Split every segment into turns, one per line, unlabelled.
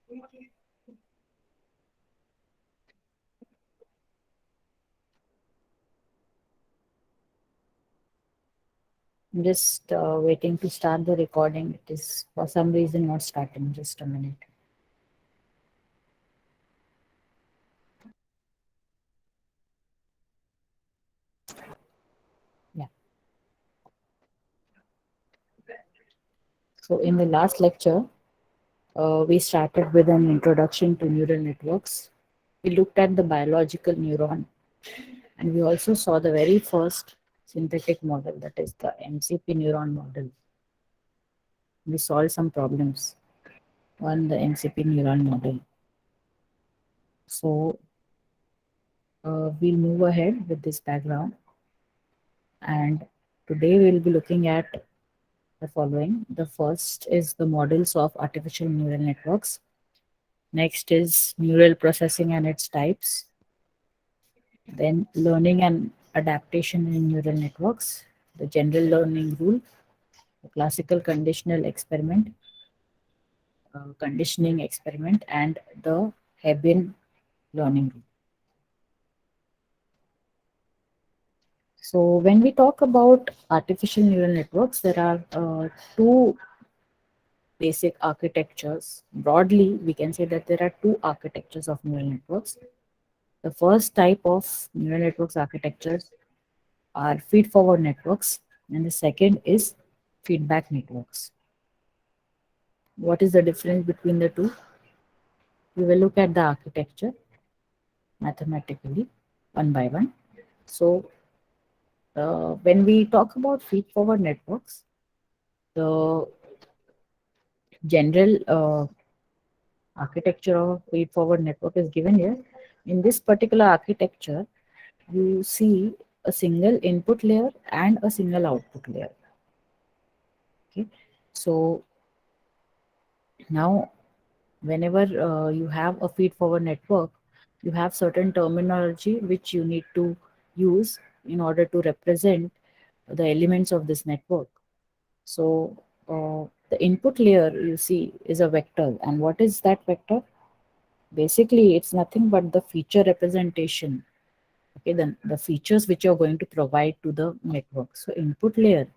I'm just waiting to start the recording. It is for some reason not starting. Just a minute. Yeah. So in the last lecture, we started with an introduction to neural networks. We looked at the biological neuron, and we also saw the very first synthetic model, that is the MCP neuron model. We solved some problems on the MCP neuron model. So we'll move ahead with this background, and today we'll be looking at the following. The first is the models of artificial neural networks. Next is neural processing and its types. Then learning and adaptation in neural networks, the general learning rule, the classical conditioning experiment, and the Hebbian learning rule. So when we talk about artificial neural networks, there are two basic architectures. Broadly, we can say that there are two architectures of neural networks. The first type of neural networks architectures are feed-forward networks, and the second is feedback networks. What is the difference between the two? We will look at the architecture mathematically one by one. So, when we talk about feed-forward networks, the general architecture of feed-forward network is given here. In this particular architecture, you see a single input layer and a single output layer. Okay, so now whenever you have a feed forward network, you have certain terminology which you need to use in order to represent the elements of this network. So the input layer you see is a vector, and what is that vector? Basically it's nothing but the feature representation. Okay, then the features which you're going to provide to the network. So input layer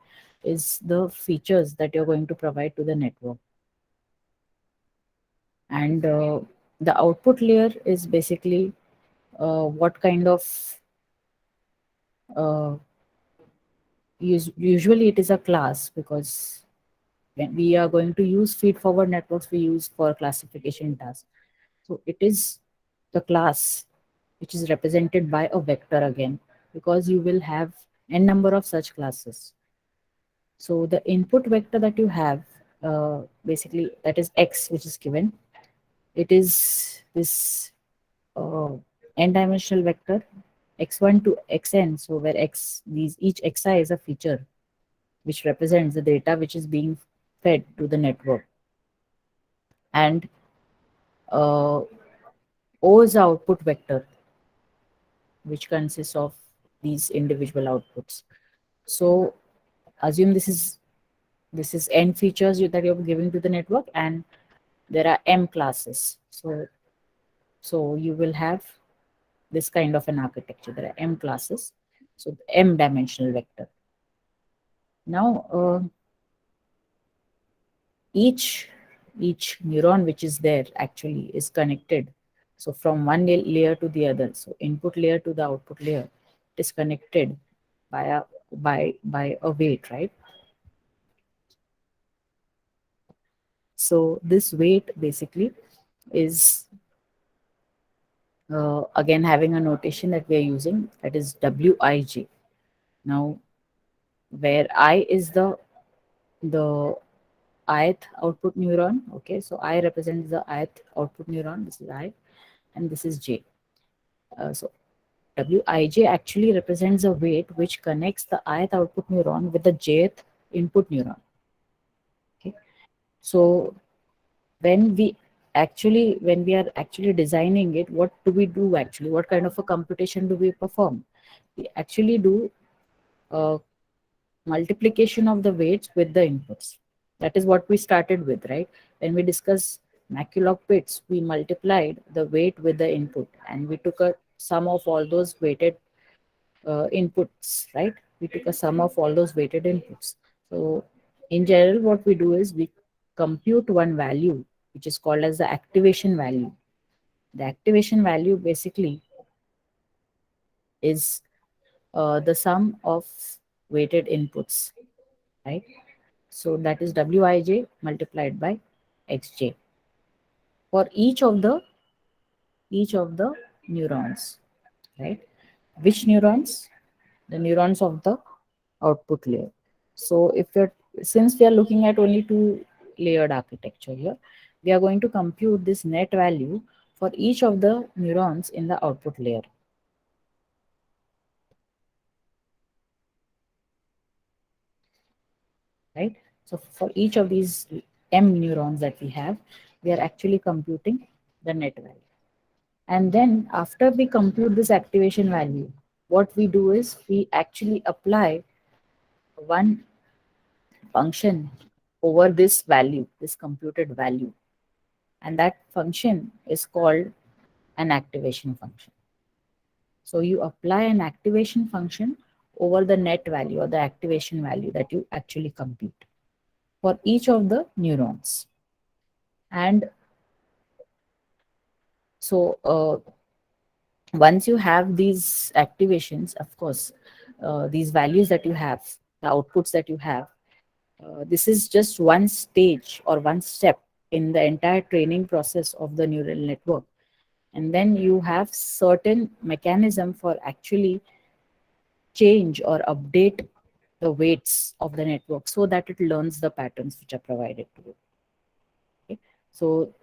is the features that you're going to provide to the network, and the output layer is basically what kind of uh, usually it is a class, because when we are going to use feed forward networks, we use for classification tasks. So it is the class which is represented by a vector again, because you will have n number of such classes. So the input vector that you have, basically that is x, which is given. It is this uh, n-dimensional vector x1 to xn. So where x, these each xi is a feature which represents the data which is being fed to the network, and uh, O is the output vector which consists of these individual outputs. So assume this is n features that you're giving to the network, and there are m classes. So you will have this kind of an architecture. There are m classes, so m dimensional vector. Now each neuron which is there actually is connected. So from one layer to the other, so input layer to the output layer, it is connected by a weight, right? So this weight basically is again having a notation that we are using, that is wij. Now where I is the ith output neuron. Okay, so I represents the ith output neuron. This is I, and this is j. So wij actually represents a weight which connects the ith output neuron with the jth input neuron. Okay, so when we are actually designing it, what do we do actually? What kind of a computation do we perform? We actually do multiplication of the weights with the inputs. That is what we started with, right? When we discuss Maculog bits, we multiplied the weight with the input, and we took a sum of all those weighted inputs, right? We took a sum of all those weighted inputs. So in general, what we do is we compute one value, which is called as the activation value. The activation value basically is the sum of weighted inputs, right? So that is Wij multiplied by Xj for each of the neurons, right? Which neurons? The neurons of the output layer. So if you're since we are looking at only two layered architecture here, we are going to compute this net value for each of the neurons in the output layer, right? So for each of these m neurons that we have, we are actually computing the net value. And then after we compute this activation value, what we do is we actually apply one function over this value, this computed value. And that function is called an activation function. So you apply an activation function over the net value or the activation value that you actually compute for each of the neurons. And so once you have these activations, of course, these values that you have, the outputs that you have, this is just one stage or one step in the entire training process of the neural network. And then you have certain mechanism for actually change or update the weights of the network so that it learns the patterns which are provided to it. Okay? So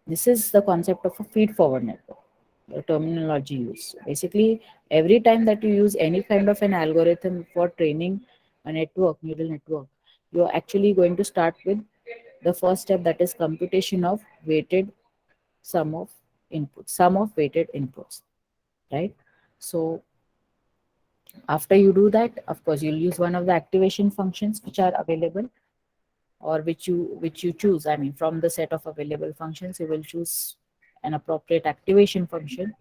this is the concept of a feed-forward network, the terminology used. Basically, every time that you use any kind of an algorithm for training a network, neural network, you're actually going to start with the first step, that is computation of weighted sum of inputs, sum of weighted inputs, right? So after you do that, of course, you'll use one of the activation functions which are available or which you choose. I mean, from the set of available functions, you will choose an appropriate activation function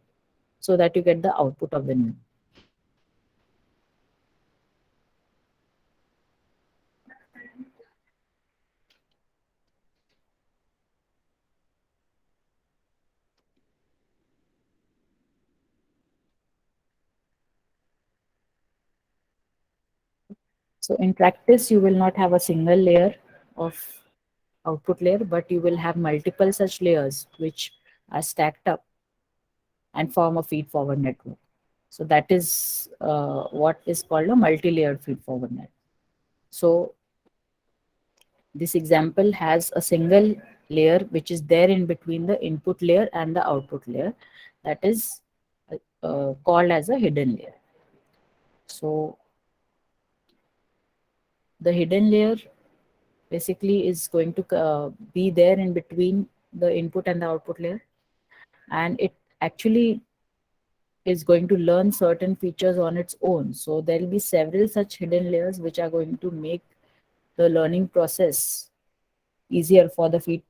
so that you get the output of the new. So in practice, you will not have a single layer of output layer, but you will have multiple such layers which are stacked up and form a feed-forward network. So that is what is called a multi-layered feed-forward network. So this example has a single layer which is there in between the input layer and the output layer, that is called as a hidden layer. So the hidden layer basically is going to be there in between the input and the output layer, and it actually is going to learn certain features on its own. So there will be several such hidden layers which are going to make the learning process easier for the feed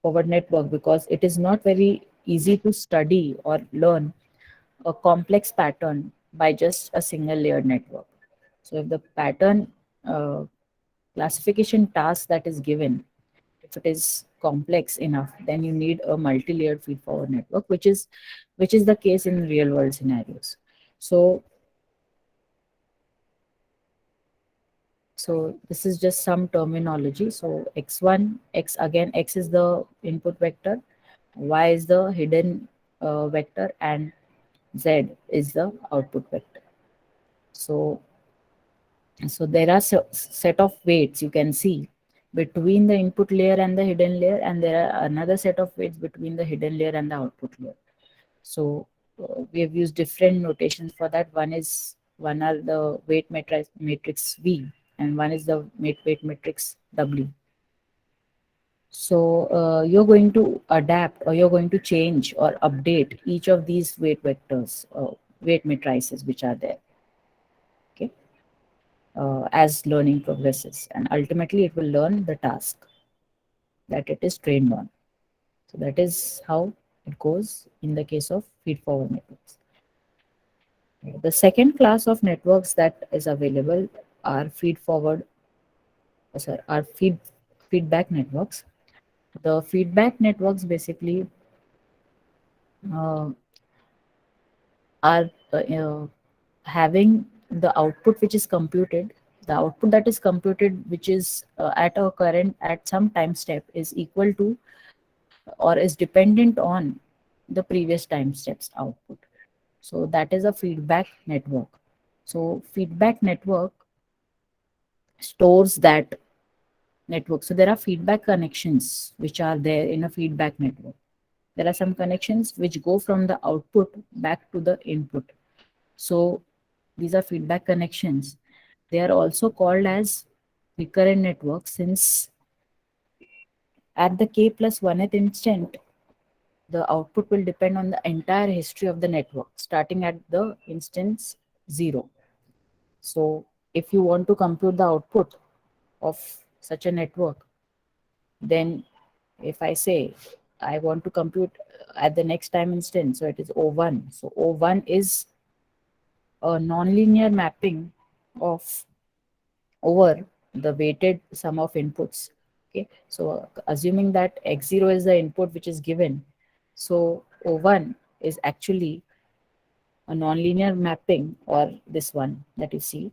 forward network, because it is not very easy to study or learn a complex pattern by just a single layered network. So if the pattern classification task that is given, if it is complex enough, then you need a multi-layered feed-forward network, which is the case in real-world scenarios. So this is just some terminology. So x1, x again, x is the input vector, y is the hidden vector, and z is the output vector. So there are set of weights you can see between the input layer and the hidden layer, and there are another set of weights between the hidden layer and the output layer. So we have used different notations for that. One are the weight matrix V, and one is the weight matrix W. So you're going to adapt, or you're going to change or update each of these weight vectors, weight matrices which are there. Okay, as learning progresses, and ultimately it will learn the task. that it is trained on. So that is how it goes in the case of feed-forward networks. The second class of networks that is available are feedback networks. The feedback networks basically uh, are having the output which is computed. The output that is computed, which is at a current at some time step, is equal to or is dependent on the previous time steps output. So that is a feedback network. So feedback network stores that network. So there are feedback connections which are there in a feedback network. There are some connections which go from the output back to the input. So these are feedback connections. They are also called as recurrent networks since at the k plus 1th instant, the output will depend on the entire history of the network starting at the instance 0. So if you want to compute the output of such a network, then if I say I want to compute at the next time instance, so it is O1. So O1 is a nonlinear mapping of over the weighted sum of inputs. Okay, so assuming that x0 is the input which is given, so O1 is actually a nonlinear mapping, or this one that you see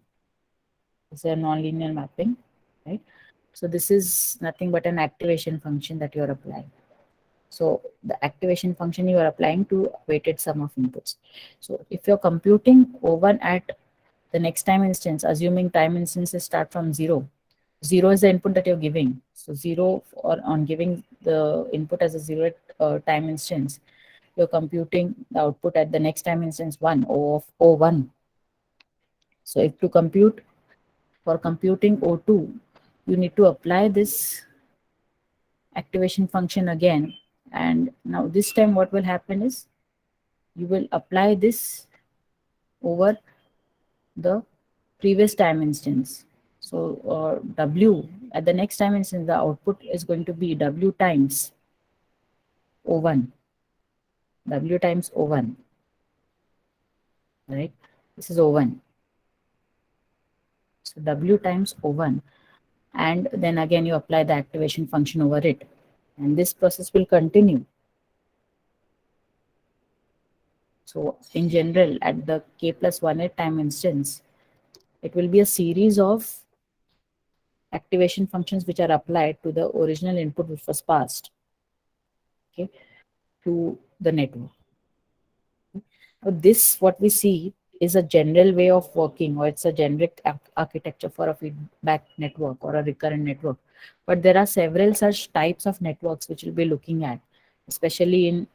is a nonlinear mapping, right? So this is nothing but an activation function that you are applying. So the activation function you are applying to weighted sum of inputs. So if you're computing O1 at the next time instance, assuming time instances start from 0, 0 is the input that you're giving. So 0 or on giving the input as a 0 time instance, you're computing the output at the next time instance 1 O of O1. So if to compute for computing O2, you need to apply this activation function again. And now this time what will happen is you will apply this over the previous time instance. So W at the next time instance, the output is going to be W times O1, W times O1, right? This is O1. So W times O1, and then again you apply the activation function over it. And this process will continue. So in general, at the k plus 1 time instance, it will be a series of activation functions which are applied to the original input which was passed, okay, to the network. So this, what we see, is a general way of working, or it's a generic architecture for a feedback network or a recurrent network. But there are several such types of networks which we'll be looking at, especially in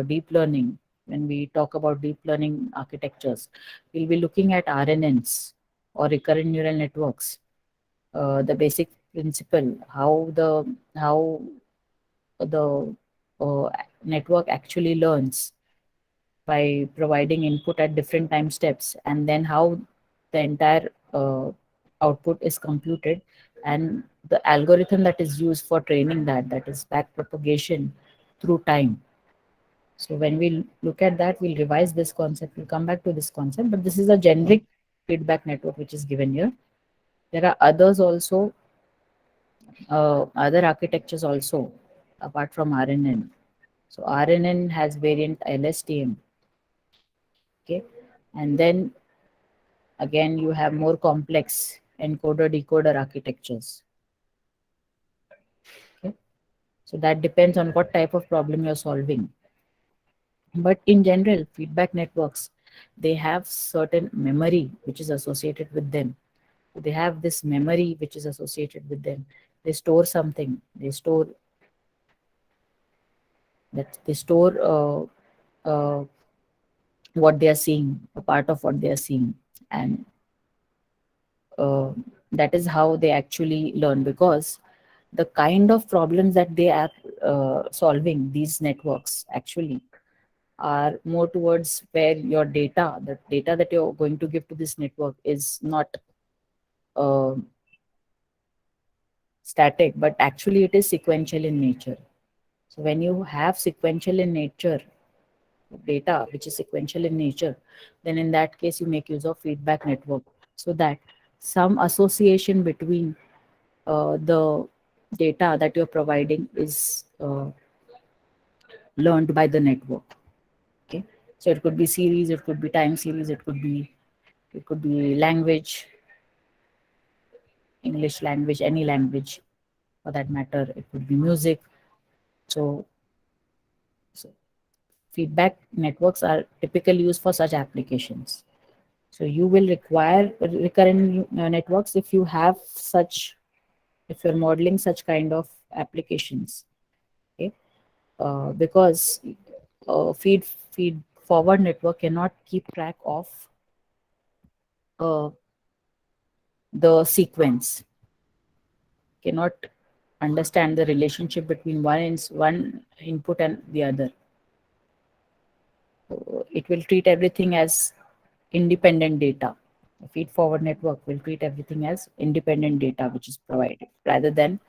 deep learning. When we talk about deep learning architectures, we'll be looking at RNNs or recurrent neural networks. The basic principle, how the network actually learns by providing input at different time steps, and then how the entire output is computed, and the algorithm that is used for training that is back propagation through time. So when we look at that, we'll revise this concept, we'll come back to this concept, but this is a generic feedback network which is given here. There are others also, other architectures also apart from RNN. So RNN has variant LSTM, okay, and then again you have more complex encoder decoder architectures. Okay, so that depends on what type of problem you're solving. But in general, feedback networks, they have certain memory which is associated with them. They have this memory which is associated with them. They store something. They store what they are seeing, a part of what they are seeing, and uh, that is how they actually learn, because the kind of problems that they are solving, these networks actually are more towards where your data, the data that you're going to give to this network, is not uh, static, but actually it is sequential in nature. So when you have sequential in nature data, which is sequential in nature, then in that case you make use of feedback network, so that some association between the data that you're providing is learned by the network. Okay, so it could be series, it could be time series, it could be language, English language, any language for that matter. It could be music. So, so feedback networks are typically used for such applications. So you will require recurrent networks if you have such, if you're modeling such kind of applications. Okay, because feed forward network cannot keep track of uh, the sequence, cannot understand the relationship between one input and the other. So it will treat everything as independent data. A feed forward network will treat everything as independent data which is provided rather than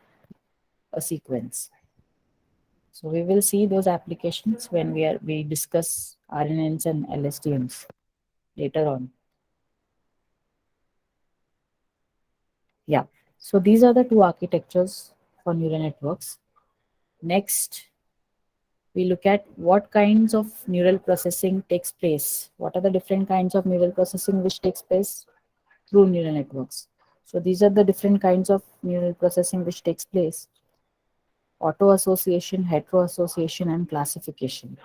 a sequence. So we will see those applications when we discuss RNNs and LSTMs later on. Yeah. So these are the two architectures for neural networks. Next, we look at what kinds of neural processing takes place. What are the different kinds of neural processing which takes place through neural networks? So these are the different kinds of neural processing which takes place: auto association, hetero-association, and classification.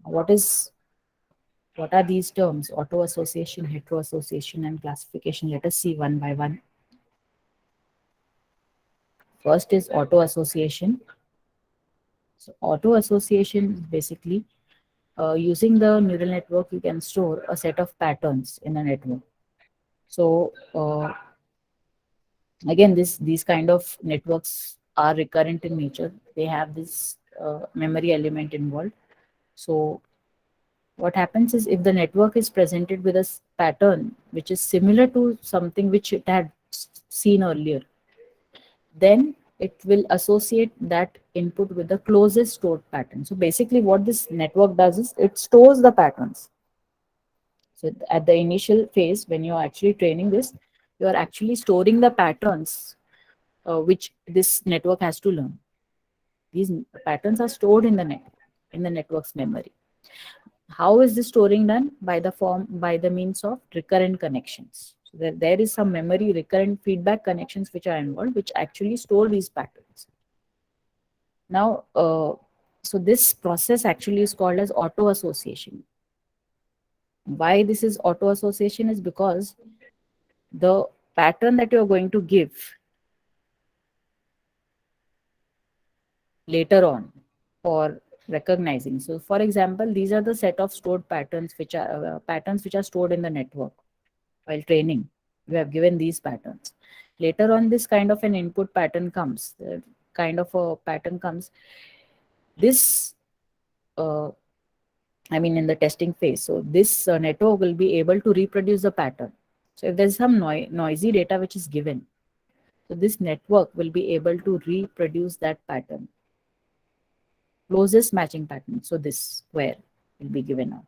What are these terms? Auto association, hetero-association, and classification. Let us see one by one. First is auto association. So auto association is basically using the neural network, you can store a set of patterns in a network. So again, these kind of networks are recurrent in nature. They have this memory element involved. So what happens is, if the network is presented with a pattern which is similar to something which it had seen earlier, then it will associate that input with the closest stored pattern. So basically what this network does is it stores the patterns. So at the initial phase, when you're actually training this, you are actually storing the patterns which this network has to learn. These patterns are stored in the network's memory. How is this storing done? By the means of recurrent connections. So there is some memory recurrent feedback connections which are involved, which actually store these patterns. Now, so this process actually is called as auto association. Why this is auto association is because the pattern that you're going to give later on for recognizing. So for example, these are the set of stored patterns which are stored in the network while training. We have given these patterns. Later on, this kind of an input pattern comes. Kind of a pattern comes. This, I mean, in the testing phase. So this network will be able to reproduce the pattern. So if there's some noisy data which is given, so this network will be able to reproduce that pattern, closest matching pattern. So this square will be given out.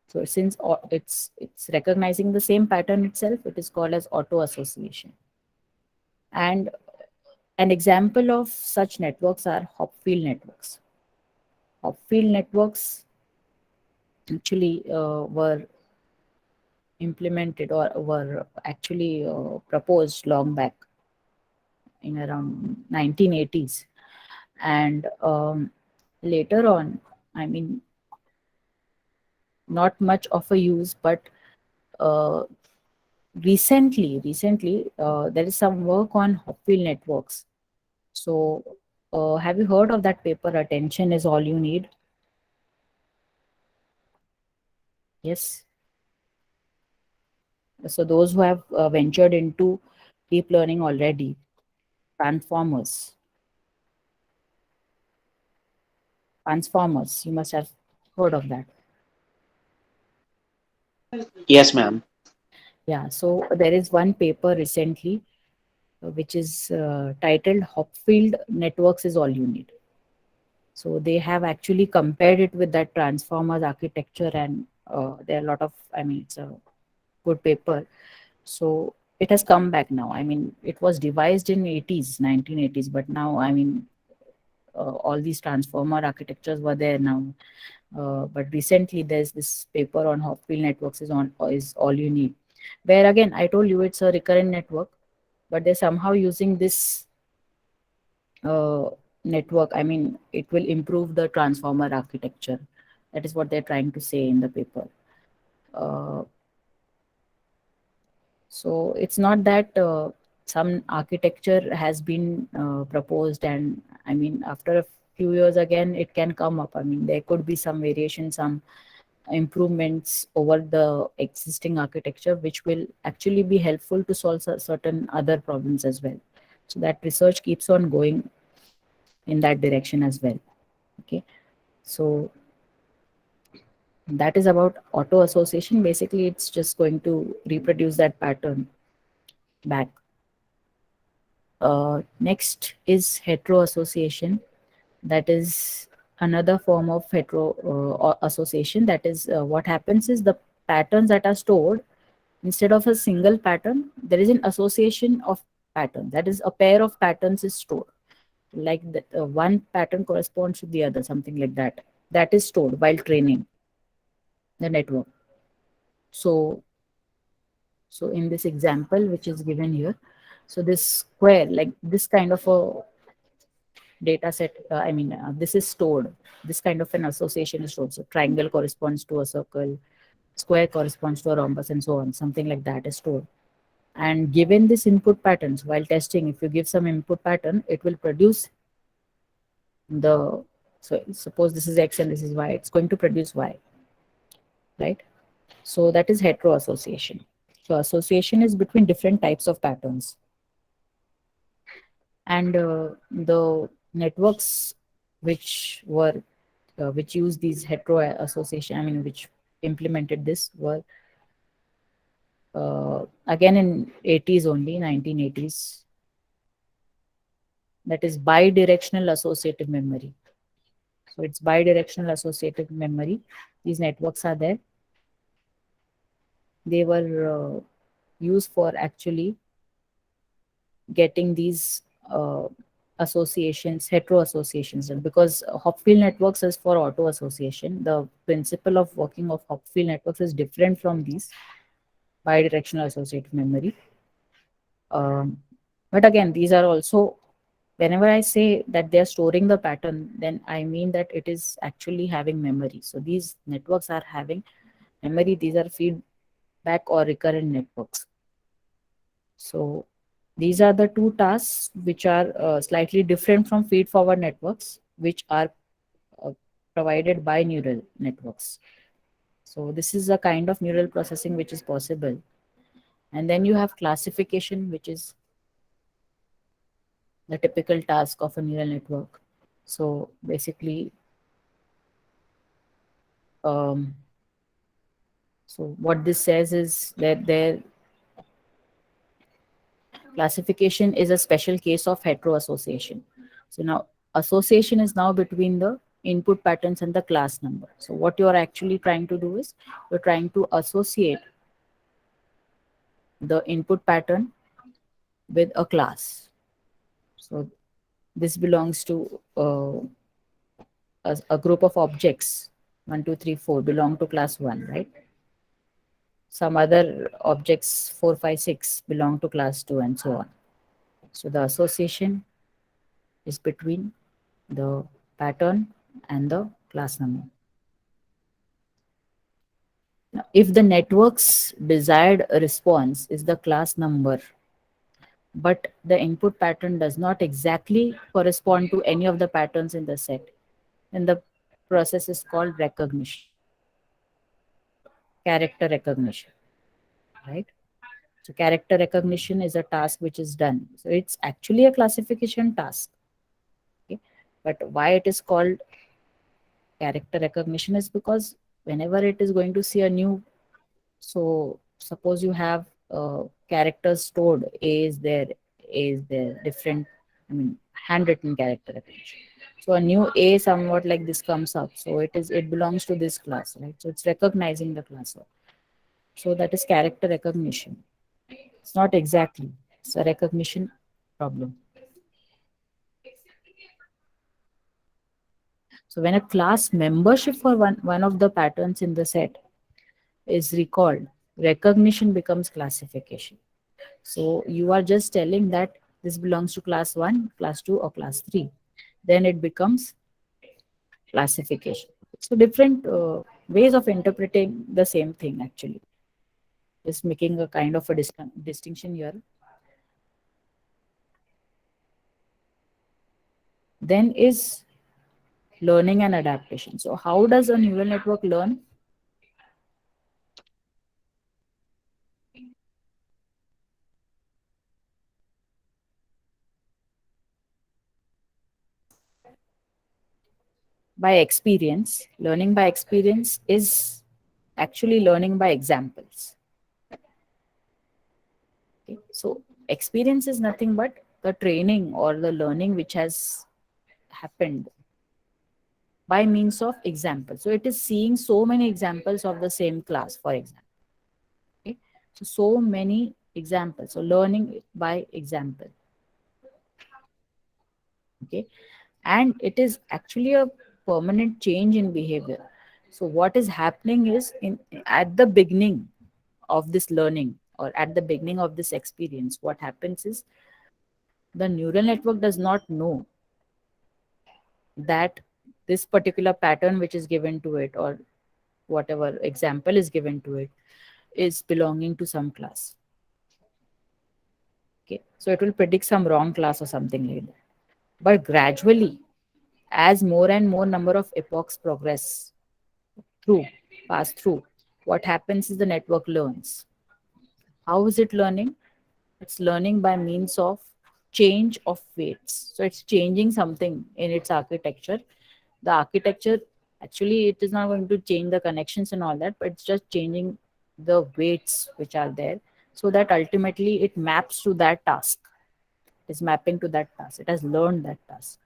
So since it's recognizing the same pattern itself, it is called as auto association. And an example of such networks are Hopfield networks. Hopfield networks actually were implemented or were actually proposed long back in around 1980s. And later on, I mean, not much of a use, but uh, recently there is some work on Hopfield networks. So have you heard of that paper, Attention is All You Need? Yes. So those who have ventured into deep learning already, transformers, you must have heard of that.
Yes, ma'am.
Yeah, so there is one paper recently which is titled Hopfield Networks is All You Need. So they have actually compared it with that transformers architecture, and there are a lot of, I mean, it's a good paper. So it has come back now. I mean, it was devised in 80s, 1980s, but now, I mean, all these transformer architectures were there now. But recently, there's this paper on Hopfield networks is all you need, where again I told you it's a recurrent network, but they're somehow using this uh, network. I mean, it will improve the transformer architecture. That is what they're trying to say in the paper. Uh, so it's not that some architecture has been proposed, and I mean, after a few years again, it can come up. I mean, there could be some variation, some improvements over the existing architecture, which will actually be helpful to solve certain other problems as well. So that research keeps on going in that direction as well. Okay, so that is about auto association. Basically, it's just going to reproduce that pattern back. Next is hetero-association. That is another form of hetero association. That is, what happens is the patterns that are stored, instead of a single pattern, there is an association of patterns. That is, a pair of patterns is stored. Like one pattern corresponds to the other, something like that. That is stored while training the network. So, so in this example, which is given here, so this square, like this kind of a data set, this is stored. This kind of an association is stored. So triangle corresponds to a circle, square corresponds to a rhombus, and so on. Something like that is stored. And given this input patterns while testing, if you give some input pattern, it will produce the, so suppose this is x and this is y, it's going to produce y, right? So that is hetero-association. So association is between different types of patterns. And the networks which were which use these hetero-association, I mean, which implemented this, were again in 80s only, 1980s. That is bidirectional associative memory. So it's bidirectional associative memory. These networks are there. They were used for actually getting these associations, hetero-associations. And because Hopfield networks is for auto association, the principle of working of Hopfield networks is different from these bidirectional associative memory. Um, but again, these are also, whenever I say that they are storing the pattern, then I mean that it is actually having memory. So these networks are having memory. These are feedback or recurrent networks. So these are the two tasks which are slightly different from feed-forward networks, which are uh, provided by neural networks. So this is a kind of neural processing which is possible. And then you have classification, which is the typical task of a neural network. So basically, um, so what this says is that their classification is a special case of hetero-association. So now association is now between the input patterns and the class number. So what you are actually trying to do is you're trying to associate the input pattern with a class. So this belongs to a group of objects, 1, 2, 3, 4 belong to class 1, right? Some other objects, 4, 5, 6 belong to class 2, and so on. So the association is between the pattern and the class number. Now, if the network's desired response is the class number, but the input pattern does not exactly correspond to any of the patterns in the set, then the process is called recognition, character recognition, right? So character recognition is a task which is done. So it's actually a classification task. Okay? But why it is called character recognition is because whenever it is going to see a new, so suppose you have characters stored, A is there, A is there, different, I mean, handwritten character recognition. So a new A somewhat like this comes up. So it belongs to this class, right? So it's recognizing the class. So that is character recognition. It's not exactly. It's a recognition problem. So when a class membership for one of the patterns in the set is recalled, recognition becomes classification. So you are just telling that this belongs to class 1, class 2, or class 3. Then it becomes classification. So different ways of interpreting the same thing actually. Just making a kind of a distinction here. Then is learning and adaptation. So how does a neural network learn? By experience. Learning by experience is actually learning by examples. Okay? So experience is nothing but the training or the learning which has happened by means of examples. So it is seeing so many examples of the same class, for example. Okay? So many examples. So learning by example. Okay, and it is actually a permanent change in behavior. So what is happening is in at the beginning of this learning or at the beginning of this experience, what happens is the neural network does not know that this particular pattern which is given to it or whatever example is given to it is belonging to some class. Okay, so it will predict some wrong class or something like that. But gradually, as more and more number of epochs progress through, pass through, what happens is the network learns. How is it learning? It's learning by means of change of weights. So it's changing something in its architecture. The architecture, actually, it is not going to change the connections and all that, but it's just changing the weights which are there so that ultimately it maps to that task. It is mapping to that task. It has learned that task.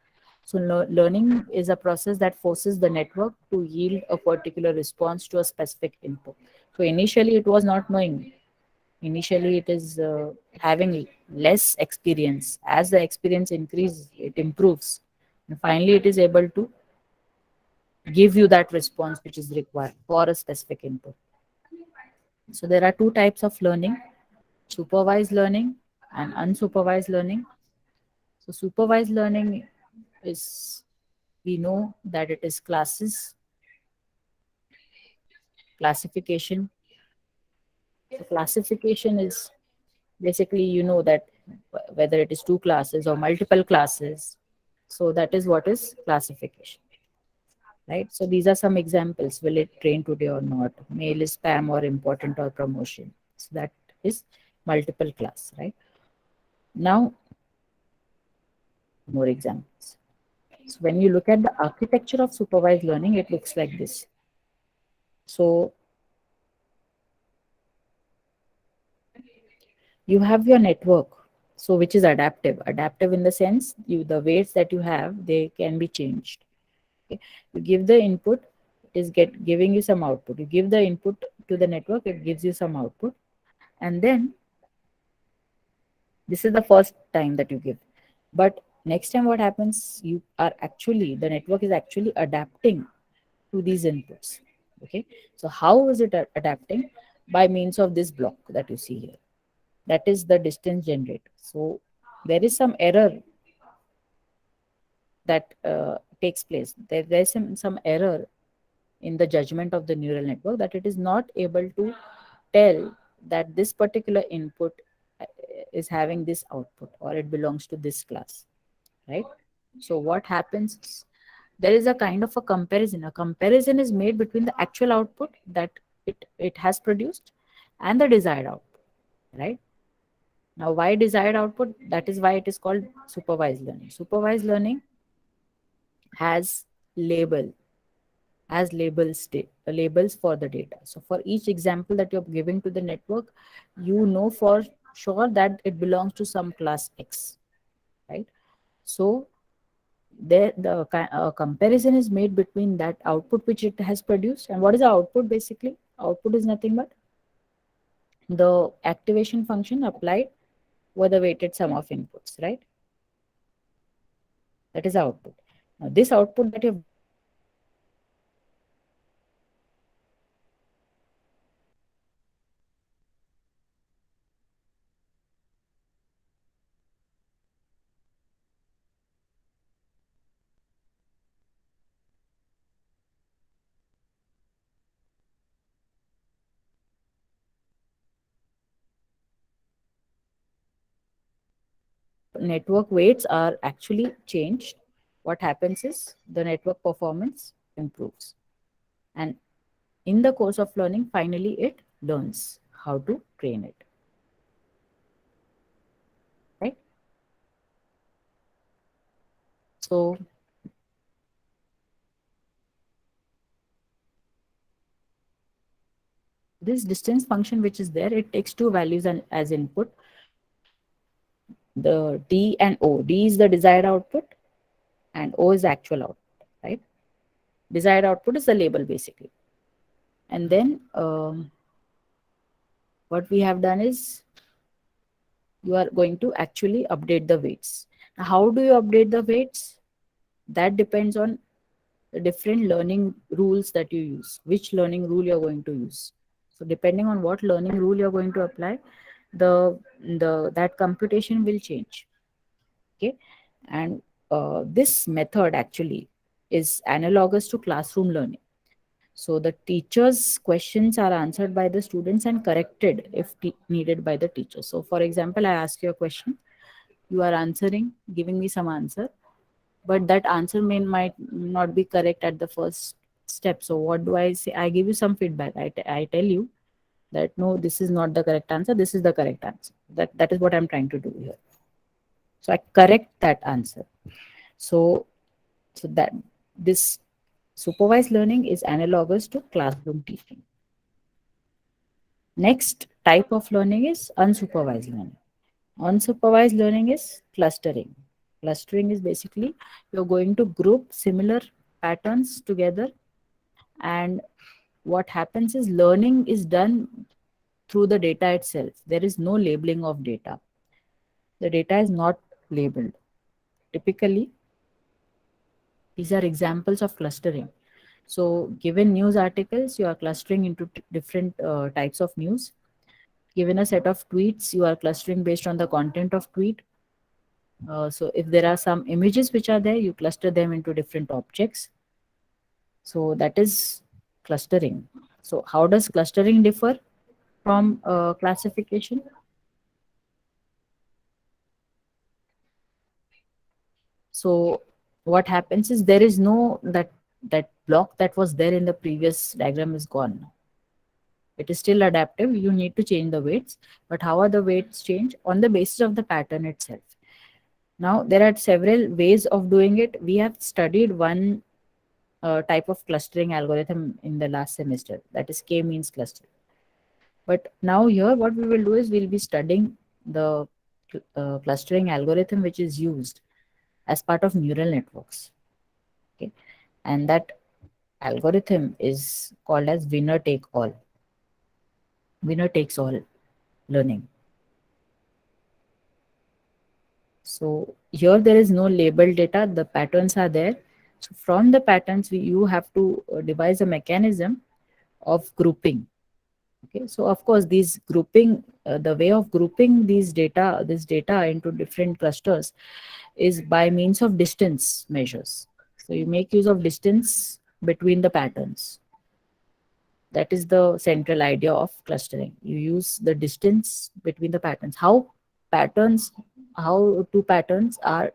So learning is a process that forces the network to yield a particular response to a specific input. So initially it was not knowing. Initially it is having less experience. As the experience increases, it improves. And finally it is able to give you that response which is required for a specific input. So there are two types of learning, supervised learning and unsupervised learning. So supervised learning is, we know that it is classes, classification. So classification is basically, you know, that whether it is two classes or multiple classes. So that is what is classification, right? So these are some examples. Will it train today or not? Mail is spam or important or promotion. So that is multiple class, right? Now, more examples. So when you look at the architecture of supervised learning, it looks like this. So you have your network, so which is adaptive in the sense you, the weights that you have, they can be changed. Okay? You give the input, it is giving you some output. You give the input to the network, it gives you some output, and then this is the first time that you give. But next time what happens, you are actually, the network is actually adapting to these inputs. Okay, so how is it adapting? By means of this block that you see here, that is the distance generator. So there is some error that takes place. There's some error in the judgment of the neural network, that it is not able to tell that this particular input uh, is having this output or it belongs to this class, right? So what happens is, there is a kind of a comparison. A comparison is made between the actual output that it has produced and the desired output, right? Now, why desired output? That is why it is called supervised learning. Supervised learning has label, has labels for the data. So for each example that you're giving to the network, you know for sure that it belongs to some class X, right? So there the comparison is made between that output which it has produced. And what is the output? Basically, output is nothing but the activation function applied over the weighted sum of inputs, right? That is output. Now this output that you've done is nothing but network weights are actually changed. What happens is the network performance improves. And in the course of learning, finally it learns how to train it, right? So this distance function which is there, it takes two values as input, the D and O. D is the desired output and O is the actual output, right? Desired output is the label basically. And then what we have done is you are going to actually update the weights. Now, how do you update the weights? That depends on the different learning rules that you use, which learning rule you're going to use. So depending on what learning rule you're going to apply, the that computation will change. Okay. And this method actually is analogous to classroom learning. So the teacher's questions are answered by the students and corrected if needed by the teacher. So for example, I ask you a question, you are answering, giving me some answer, but that answer might not be correct at the first step. So what do I say? I give you some feedback. I tell you that no, this is not the correct answer. This is the correct answer. That is what I'm trying to do here. So I correct that answer. So that this supervised learning is analogous to classroom teaching. Next type of learning is unsupervised learning. Unsupervised learning is clustering. Clustering is basically you're going to group similar patterns together, and what happens is learning is done through the data itself. There is no labeling of data. The data is not labeled. Typically, these are examples of clustering. So, given news articles, you are clustering into different types of news. Given a set of tweets, you are clustering based on the content of tweet. So if there are some images which are there, you cluster them into different objects. So that is clustering. So how does clustering differ from classification? So what happens is there is no that block that was there in the previous diagram is gone. It is still adaptive. You need to change the weights, but how are the weights changed? On the basis of the pattern itself. Now there are several ways of doing it. We have studied one type of clustering algorithm in the last semester, that is k-means clustering. But now here what we will do is we'll be studying the clustering algorithm which is used as part of neural networks. Okay, and that algorithm is called as winner takes all learning. So here there is no labeled data, the patterns are there. So from the patterns you have to devise a mechanism of grouping. Okay, so of course these grouping, the way of grouping this data into different clusters is by means of distance measures. So you make use of distance between the patterns. That is the central idea of clustering. You use the distance between the patterns. Patterns, how two patterns are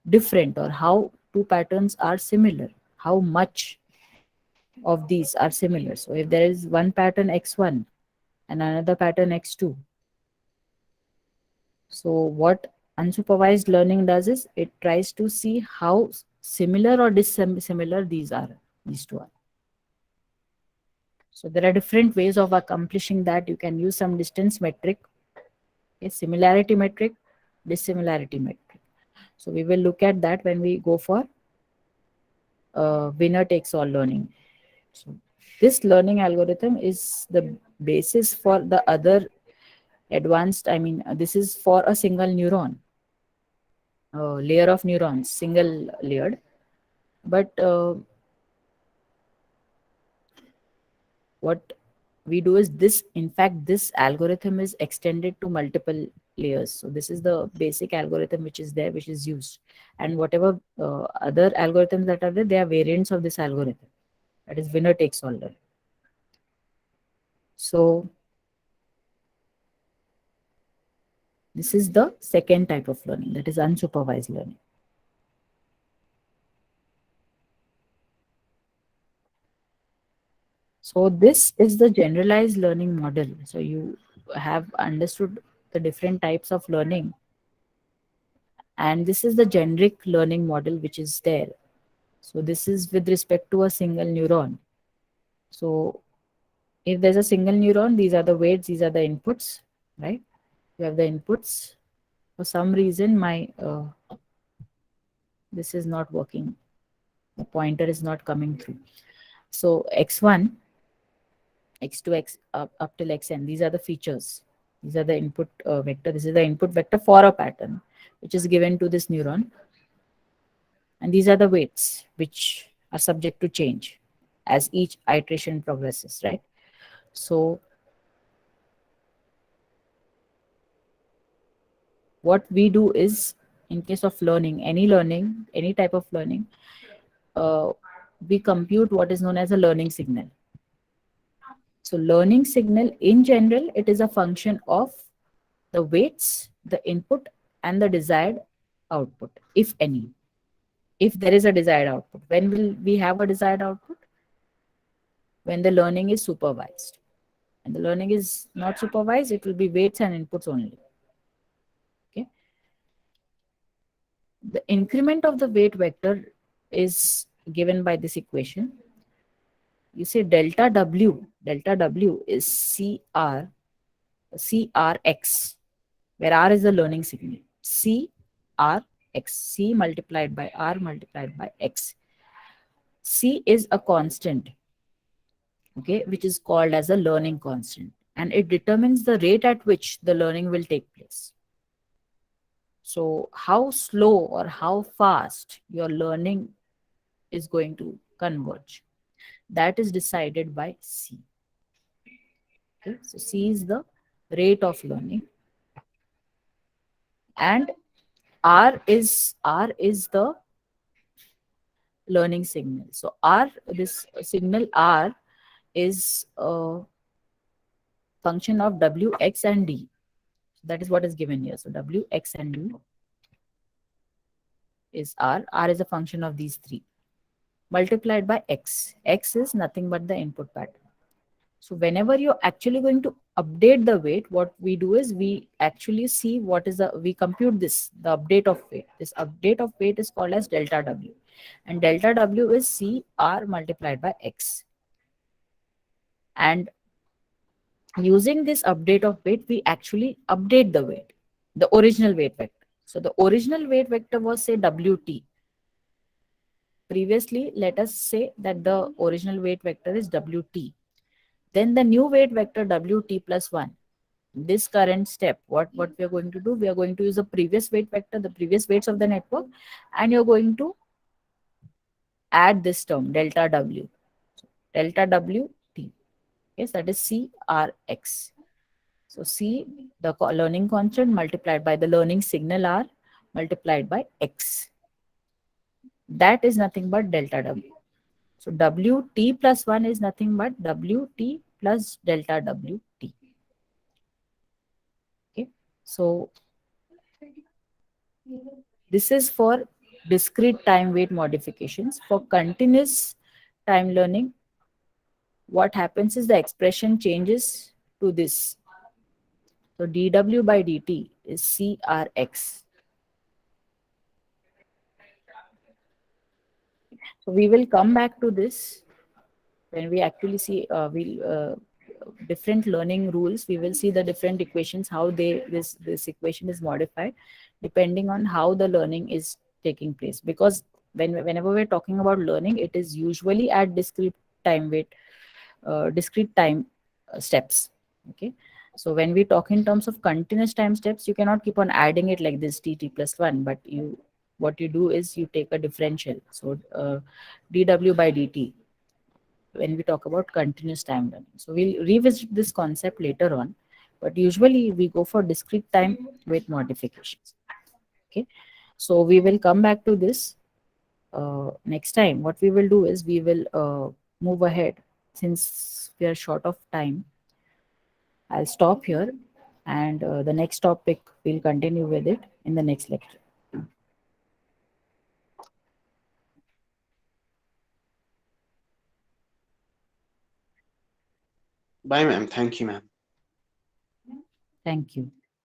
different or how two patterns are similar. How much of these are similar. So if there is one pattern x1 and another pattern x2. So what unsupervised learning does is it tries to see how similar or dissimilar these two are. So there are different ways of accomplishing that. You can use some distance metric Okay, similarity metric, dissimilarity metric. So we will look at that when we go for winner takes all learning. So this learning algorithm is the basis for the other advanced, I mean, this is for a single neuron, layer of neurons, single layered. But what we do is this, in fact, this algorithm is extended to multiple layers. So this is the basic algorithm which is there, which is used. And whatever other algorithms that are there, they are variants of this algorithm. That is winner takes all learning. So this is the second type of learning, that is unsupervised learning. So this is the generalized learning model. So you have understood the different types of learning, and this is the generic learning model which is there. So this is with respect to a single neuron. So if there's a single neuron, these are the weights, these are the inputs, right? You have the inputs. For some reason, my this is not working. The pointer is not coming through. So x1, x2, x up till xn. These are the features. These are the input vector. This is the input vector for a pattern, which is given to this neuron. And these are the weights, which are subject to change as each iteration progresses, right? So what we do is, in case of learning, any type of learning, uh, we compute what is known as a learning signal. So learning signal in general, it is a function of the weights, the input, and the desired output, if any. If there is a desired output, when will we have a desired output? When the learning is supervised. And the learning is not supervised, it will be weights and inputs only. Okay. The increment of the weight vector is given by this equation. You say delta W is CRX, where R is the learning signal. CRX, C multiplied by R multiplied by X. C is a constant, okay, which is called as a learning constant, and it determines the rate at which the learning will take place. So how slow or how fast your learning is going to converge, that is decided by C. Okay? So C is the rate of learning, and R is the learning signal. So this signal R is a function of W, X, and D. That is what is given here. So W, X, and D is R. R is a function of these three, multiplied by X. X is nothing but the input pattern. So whenever you're actually going to update the weight, what we do is we actually see what is we compute this, the update of weight. This update of weight is called as delta W. And delta W is CR multiplied by X. And using this update of weight, we actually update the weight, the original weight vector. So the original weight vector was, say, WT. Previously, let us say that the original weight vector is WT. Then the new weight vector WT plus 1. This current step, what we are going to do, we are going to use the previous weight vector, the previous weights of the network, and you're going to add this term, delta W. Delta WT. Yes, that is CRX. So C, the learning constant multiplied by the learning signal R multiplied by X. That is nothing but delta W. So WT plus 1 is nothing but WT plus delta WT. Okay. So this is for discrete time weight modifications. For continuous time learning, what happens is the expression changes to this. So dW by dt is CRX. So we will come back to this when we actually see, we'll different learning rules, we will see the different equations, how this equation is modified depending on how the learning is taking place. Because whenever we're talking about learning, it is usually at time wait discrete time steps. Okay, so when we talk in terms of continuous time steps, you cannot keep on adding it like this tt plus 1, but what you do is you take a differential. So dw by dt when we talk about continuous time learning. So we'll revisit this concept later on, but usually we go for discrete time with modifications. Okay, so we will come back to this next time. What we will do is we will move ahead. Since we are short of time, I'll stop here, and the next topic we'll continue with it in the next lecture.
Bye, ma'am. Thank you, ma'am.
Thank you.